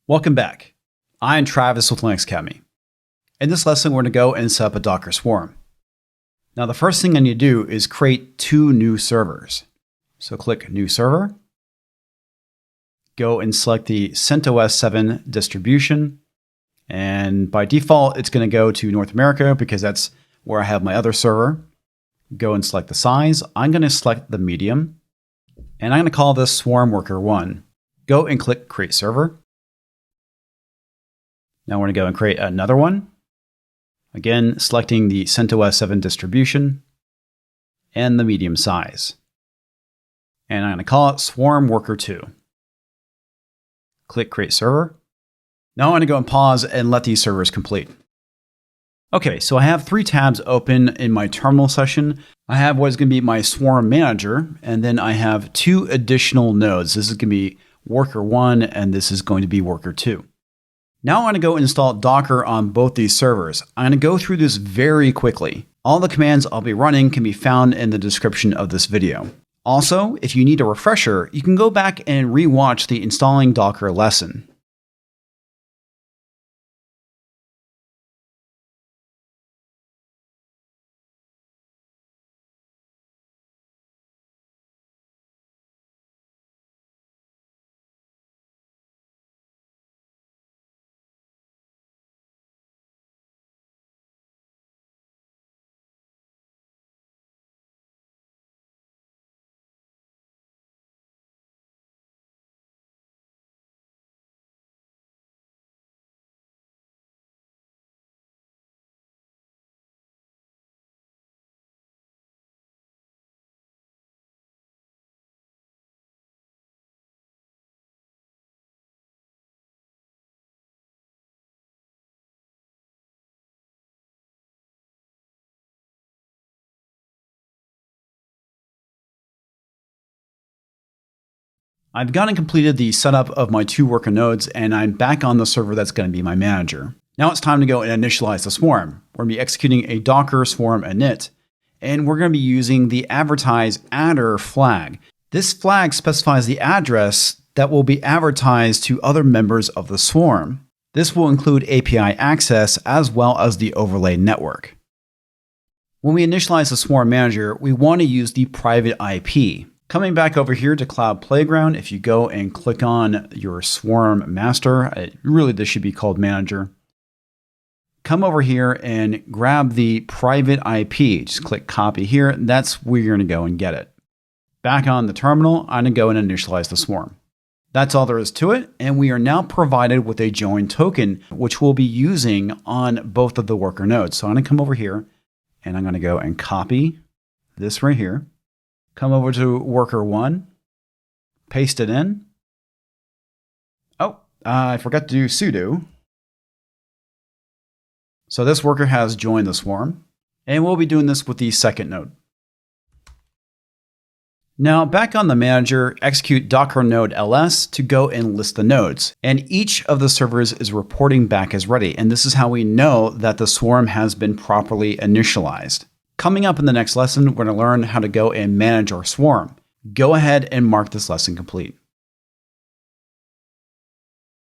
Welcome back. I'm Travis with Linux Academy. In this lesson, we're going to go and set up a Docker swarm. Now, the first thing I need to do is create 2 new servers. So click New Server. Go and select the CentOS 7 distribution. And by default, it's going to go to North America because that's where I have my other server. Go and select the size. I'm going to select the medium. And I'm going to call this Swarm Worker 1. Go and click Create Server. Now we're going to go and create another one. Again, selecting the CentOS 7 distribution and the medium size. And I'm going to call it Swarm Worker 2. Click Create Server. Now I'm going to go and pause and let these servers complete. Okay, so I have 3 tabs open in my terminal session. I have what is going to be my Swarm Manager, and then I have 2 additional nodes. This is going to be Worker 1, and this is going to be Worker 2. Now I'm going to go install Docker on both these servers. I'm going to go through this very quickly. All the commands I'll be running can be found in the description of this video. Also, if you need a refresher, you can go back and rewatch the installing Docker lesson. I've gone and completed the setup of my 2 worker nodes, and I'm back on the server that's going to be my manager. Now it's time to go and initialize the swarm. We're going to be executing a Docker swarm init, and we're going to be using the advertise adder flag. This flag specifies the address that will be advertised to other members of the swarm. This will include API access as well as the overlay network. When we initialize the swarm manager, we want to use the private IP. Coming back over here to Cloud Playground, if you go and click on your Swarm Master, this should be called Manager. Come over here and grab the private IP. Just click Copy here. That's where you're going to go and get it. Back on the terminal, I'm going to go and initialize the swarm. That's all there is to it, and we are now provided with a join token, which we'll be using on both of the worker nodes. So I'm going to come over here, and I'm going to go and copy this right here. Come over to worker 1, paste it in. Oh, I forgot to do sudo. So this worker has joined the swarm, and we'll be doing this with the second node. Now back on the manager, execute docker node ls to go and list the nodes. And each of the servers is reporting back as ready. And this is how we know that the swarm has been properly initialized. Coming up in the next lesson, we're going to learn how to go and manage our swarm. Go ahead and mark this lesson complete.